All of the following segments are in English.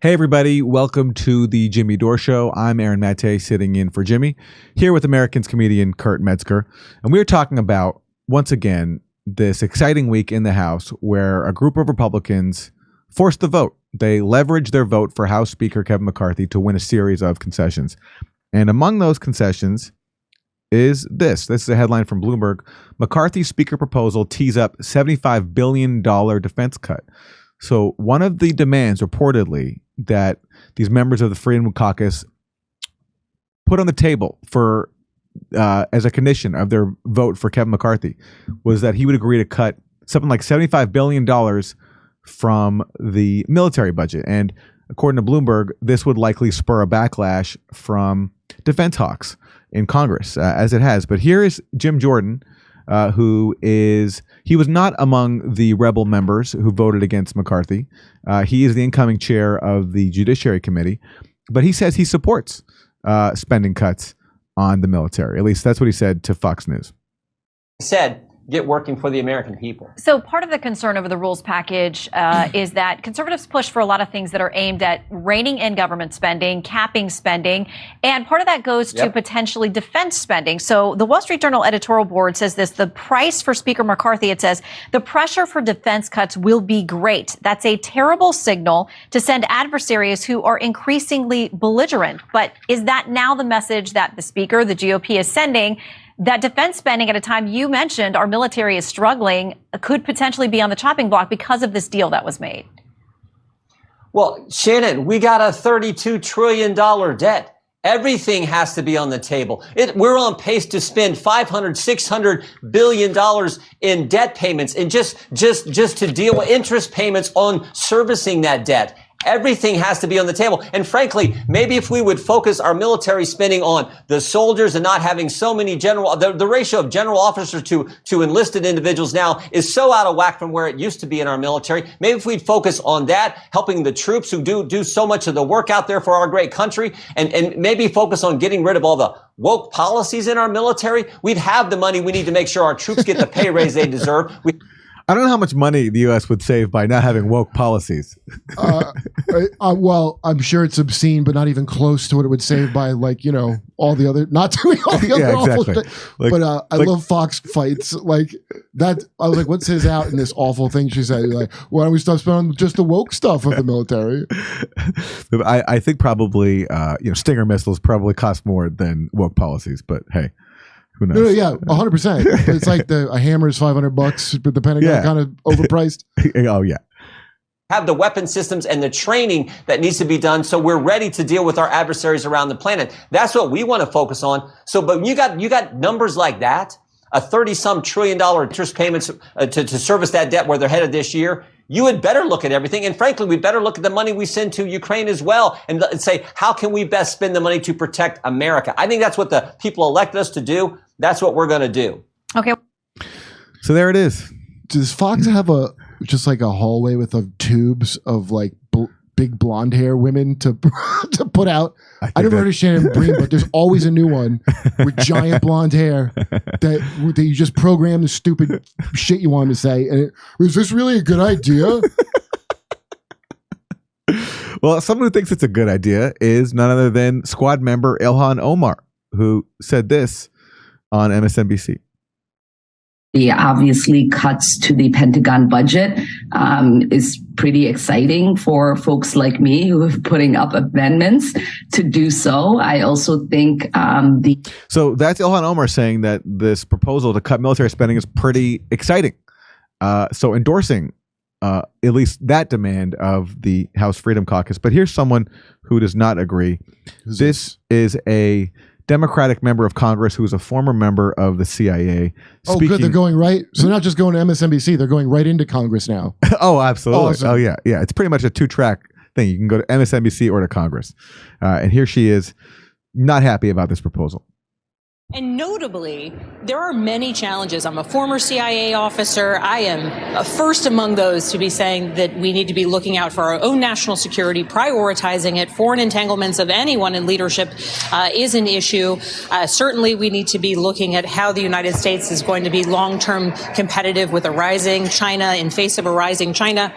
Hey everybody, welcome to the Jimmy Dore Show. I'm Aaron Maté, sitting in for Jimmy, here with Americans comedian Kurt Metzger. And we're talking about, once again, this exciting week in the House where a group of Republicans forced the vote. They leveraged their vote for House Speaker Kevin McCarthy to win a series of concessions. And among those concessions is this. This is a headline from Bloomberg. McCarthy's speaker proposal tees up $75 billion defense cut. So one of the demands reportedly that these members of the Freedom Caucus put on the table for as a condition of their vote for Kevin McCarthy was that he would agree to cut something like $75 billion from the military budget. And according to Bloomberg, this would likely spur a backlash from defense hawks in Congress, as it has. But here is Jim Jordan, he was not among the rebel members who voted against McCarthy. He is the incoming chair of the Judiciary Committee, but he says he supports spending cuts on the military. At least that's what he said to Fox News. He said, get working for the American people. So part of the concern over the rules package is that conservatives push for a lot of things that are aimed at reining in government spending, capping spending, and part of that goes to potentially defense spending. So the Wall Street Journal editorial board says this: the price for Speaker McCarthy, it says, the pressure for defense cuts will be great. That's a terrible signal to send adversaries who are increasingly belligerent. But is that now the message that the Speaker, the GOP, is sending? That defense spending at a time you mentioned our military is struggling could potentially be on the chopping block because of this deal that was made? Well, Shannon, we got a $32 trillion debt. Everything has to be on the table. We're on pace to spend $500–600 billion in debt payments and just to deal with interest payments on servicing that debt. Everything has to be on the table. And frankly, maybe if we would focus our military spending on the soldiers and not having so many the ratio of general officers to enlisted individuals now is so out of whack from where it used to be in our military. Maybe if we'd focus on that, helping the troops who do so much of the work out there for our great country, and maybe focus on getting rid of all the woke policies in our military, we'd have the money we need to make sure our troops get the pay raise they deserve. I don't know how much money the U.S. would save by not having woke policies. Well, I'm sure it's obscene, but not even close to what it would save by, all the other, not doing all the other awful stuff. But I love Fox fights. Like that, I was like, what's his out in this awful thing she said? Like, why don't we stop spending on just the woke stuff of the military? I think probably, Stinger missiles probably cost more than woke policies, but hey. No, yeah, 100%. It's like a hammer is $500, but the Pentagon kind of overpriced. Oh yeah. Have the weapon systems and the training that needs to be done so we're ready to deal with our adversaries around the planet. That's what we want to focus on. So, but you got numbers like that, a $30-some trillion interest payments to service that debt where they're headed this year. You had better look at everything. And frankly, we better look at the money we send to Ukraine as well and say, how can we best spend the money to protect America? I think that's what the people elected us to do. That's what we're going to do. Okay. So there it is. Does Fox have just like a hallway with tubes of like big blonde hair women to put out? I never heard of Shannon Bream, but there's always a new one with giant blonde hair that you just program the stupid shit you want them to say. And is this really a good idea? Well, someone who thinks it's a good idea is none other than squad member Ilhan Omar, who said this on MSNBC. The obviously cuts to the Pentagon budget is pretty exciting for folks like me who are putting up amendments to do so. I also think So that's Ilhan Omar saying that this proposal to cut military spending is pretty exciting. So endorsing at least that demand of the House Freedom Caucus. But here's someone who does not agree. This is a Democratic member of Congress who is a former member of the CIA. Oh, good. They're going right. So they're not just going to MSNBC. They're going right into Congress now. Oh, absolutely. Awesome. Oh, yeah. Yeah. It's pretty much a two-track thing. You can go to MSNBC or to Congress. And here she is, not happy about this proposal. And notably, there are many challenges. I'm a former CIA officer. I am first among those to be saying that we need to be looking out for our own national security, prioritizing it. Foreign entanglements of anyone in leadership is an issue. Certainly, we need to be looking at how the United States is going to be long-term competitive with a rising China in face of a rising China.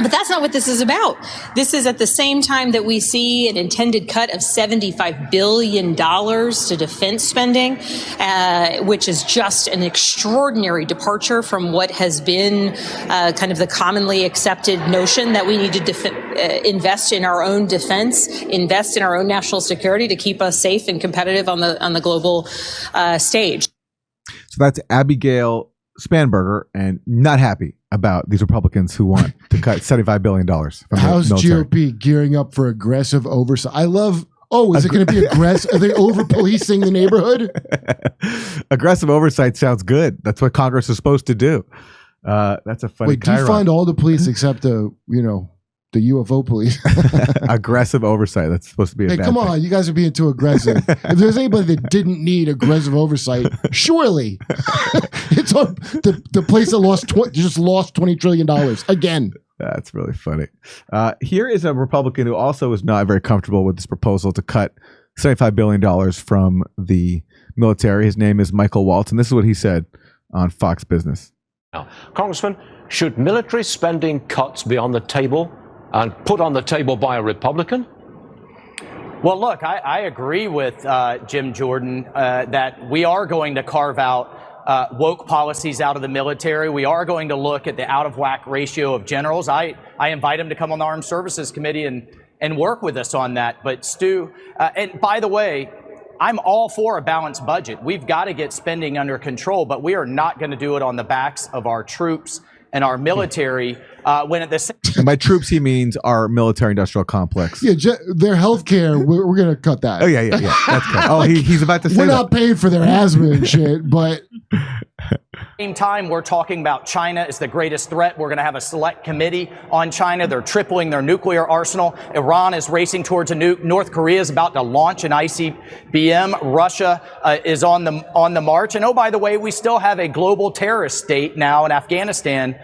But that's not what this is about. This is at the same time that we see an intended cut of $75 billion to defense spending, which is just an extraordinary departure from what has been kind of the commonly accepted notion that we need to invest in our own defense, invest in our own national security to keep us safe and competitive on the global stage. So that's Abigail Spanberger, and not happy about these Republicans who want to cut $75 billion from How's the military. GOP gearing up for aggressive oversight? I love, is it going to be aggressive? Are they over-policing the neighborhood? Aggressive oversight sounds good. That's what Congress is supposed to do. That's a funny Wait, defund all the police except the UFO police. Aggressive oversight. That's supposed to be a hey, bad come thing. on, you guys are being too aggressive. If there's anybody that didn't need aggressive oversight, surely it's the place that just lost $20 trillion again. That's really funny. Here is a Republican who also is not very comfortable with this proposal to cut $75 billion from the military. His name is Michael Waltz, and this is what he said on Fox Business. Now, Congressman, should military spending cuts be on the table and put on the table by a Republican? Well, look, I agree with Jim Jordan that we are going to carve out woke policies out of the military. We are going to look at the out-of-whack ratio of generals. I invite him to come on the Armed Services Committee and work with us on that. But Stu, and by the way, I'm all for a balanced budget. We've got to get spending under control, but we are not going to do it on the backs of our troops and our military when at the same And by troops, he means our military-industrial complex. Yeah, their health care, we're going to cut that. Oh, yeah. That's good. Oh, he's about to say we're not paying for their asthma and shit, but same time, we're talking about China is the greatest threat. We're going to have a select committee on China. They're tripling their nuclear arsenal. Iran is racing towards a nuke. North Korea is about to launch an ICBM. Russia is on the march. And oh, by the way, we still have a global terrorist state now in Afghanistan,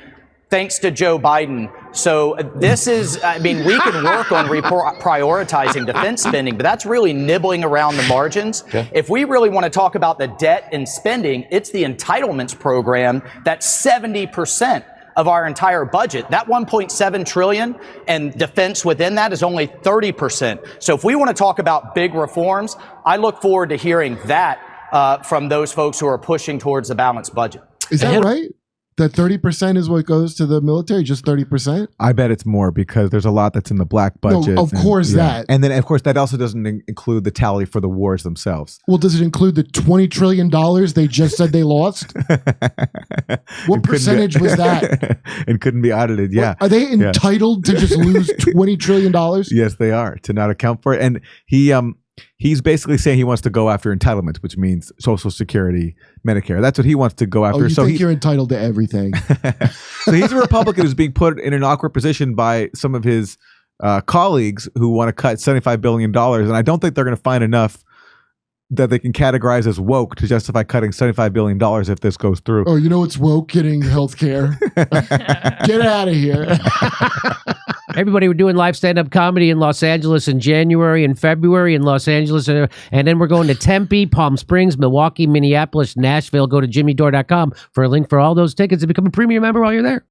thanks to Joe Biden. So this is, we can work on prioritizing defense spending, but that's really nibbling around the margins. Okay. If we really want to talk about the debt and spending, it's the entitlements program that's 70% of our entire budget. That 1.7 trillion and defense within that is only 30%. So if we want to talk about big reforms, I look forward to hearing that from those folks who are pushing towards a balanced budget. is that right? That 30% is what goes to the military, just 30%? I bet it's more because there's a lot that's in the black budget. No, of course that. And then, of course, that also doesn't include the tally for the wars themselves. Well, does it include the $20 trillion they just said they lost? What percentage was that? And couldn't be audited, yeah. Are they entitled to just lose $20 trillion? Yes, they are, to not account for it. And he's basically saying he wants to go after entitlements, which means Social Security, Medicare. That's what he wants to go after. Oh, you think you're entitled to everything. So he's a Republican who's being put in an awkward position by some of his colleagues who want to cut $75 billion. And I don't think they're going to find enough that they can categorize as woke to justify cutting $75 billion if this goes through. Oh, you know what's woke? Getting health care. Get out of here. Everybody, we're doing live stand-up comedy in Los Angeles in January and February in Los Angeles. And then we're going to Tempe, Palm Springs, Milwaukee, Minneapolis, Nashville. Go to jimmydore.com for a link for all those tickets and become a premium member while you're there.